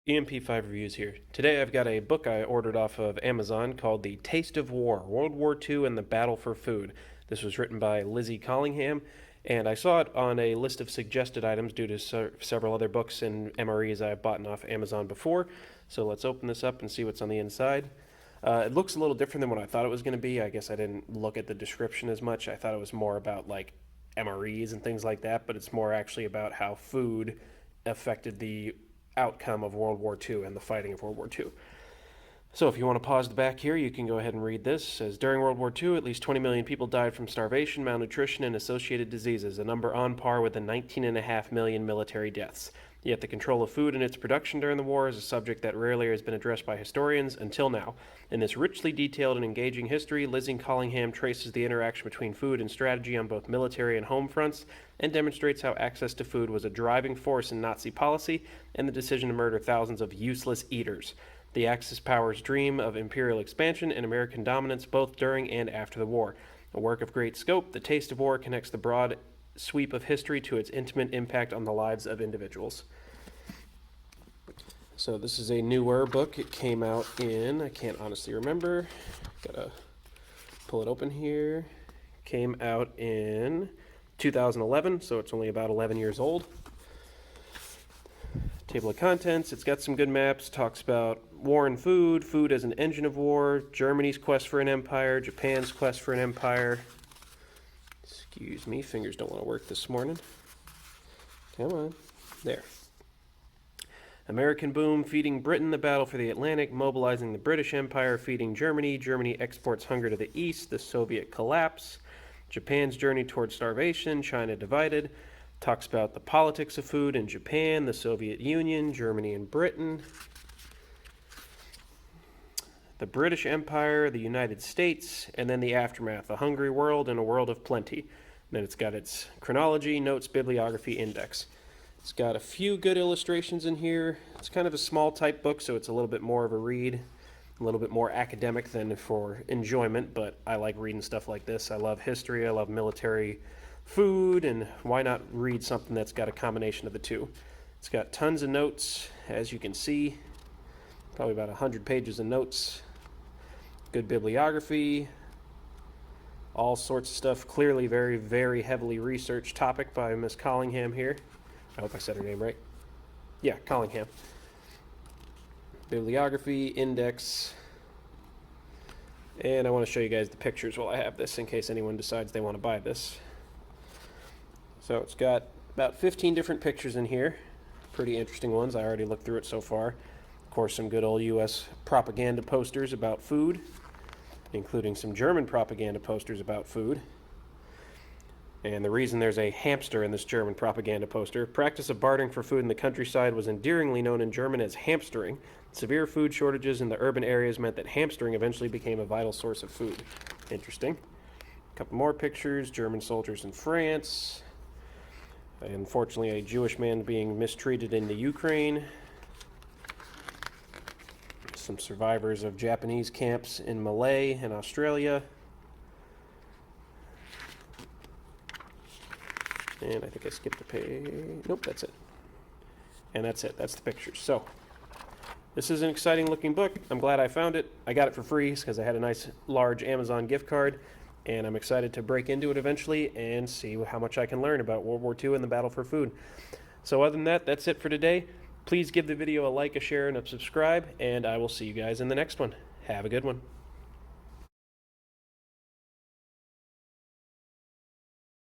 EMP5 Reviews here. Today I've got a book I ordered off of Amazon called The Taste of War, World War II and the Battle for Food. This was written by Lizzie Collingham, and I saw it on a list of suggested items due to several other books and MREs I've bought off Amazon before. So let's open this up and see what's on the inside. It looks a little different than what I thought it was going to be. I guess I didn't look at the description as much. I thought it was more about like MREs and things like that, but it's more actually about how food affected the outcome of World War II and the fighting of World War II. So if you want to pause the back here, you can go ahead and read this. It says, during World War II, at least 20 million people died from starvation, malnutrition, and associated diseases, a number on par with the 19.5 million military deaths. Yet the control of food and its production during the war is a subject that rarely has been addressed by historians until now. In this richly detailed and engaging history, Lizzie Collingham traces the interaction between food and strategy on both military and home fronts and demonstrates how access to food was a driving force in Nazi policy and the decision to murder thousands of useless eaters. The Axis powers' dream of imperial expansion and American dominance both during and after the war. A work of great scope, The Taste of War connects the broad sweep of history to its intimate impact on the lives of individuals. So this is a newer book. It came out in, I can't honestly remember, gotta pull it open here. Came out in 2011, so it's only about 11 years old. Table of contents, it's got some good maps, talks about war and food, food as an engine of war, Germany's quest for an empire, Japan's quest for an empire. Excuse me, fingers don't want to work this morning. Come on. There. American boom, feeding Britain the battle for the Atlantic, mobilizing the British Empire, feeding Germany, Germany exports hunger to the east, the Soviet collapse, Japan's journey toward starvation, China divided, talks about the politics of food in Japan, the Soviet Union, Germany and Britain, the British Empire, the United States, and then the aftermath, a hungry world and a world of plenty. And then it's got its chronology, notes, bibliography, index. It's got a few good illustrations in here. It's kind of a small type book, so it's a little bit more of a read, a little bit more academic than for enjoyment, but I like reading stuff like this. I love history, I love military food, and why not read something that's got a combination of the two? It's got tons of notes, as you can see, probably about 100 pages of notes. Good bibliography, all sorts of stuff. Clearly very, very heavily researched topic by Miss Collingham here. I hope I said her name right. Yeah, Collingham. Bibliography, index, and I want to show you guys the pictures while I have this in case anyone decides they want to buy this. So it's got about 15 different pictures in here. Pretty interesting ones. I already looked through it so far. Of course, some good old U.S. propaganda posters about food, including some German propaganda posters about food. And the reason there's a hamster in this German propaganda poster, practice of bartering for food in the countryside was endearingly known in German as hamstering. Severe food shortages in the urban areas meant that hamstering eventually became a vital source of food. Interesting. A couple more pictures, German soldiers in France. Unfortunately, a Jewish man being mistreated in the Ukraine. Some survivors of Japanese camps in Malay and Australia. And I think I skipped a page. Nope, that's it. And that's it. That's the pictures. So, this is an exciting looking book. I'm glad I found it. I got it for free because I had a nice large Amazon gift card. And I'm excited to break into it eventually and see how much I can learn about World War II and the battle for food. So other than that, that's it for today. Please give the video a like, a share, and a subscribe, and I will see you guys in the next one. Have a good one.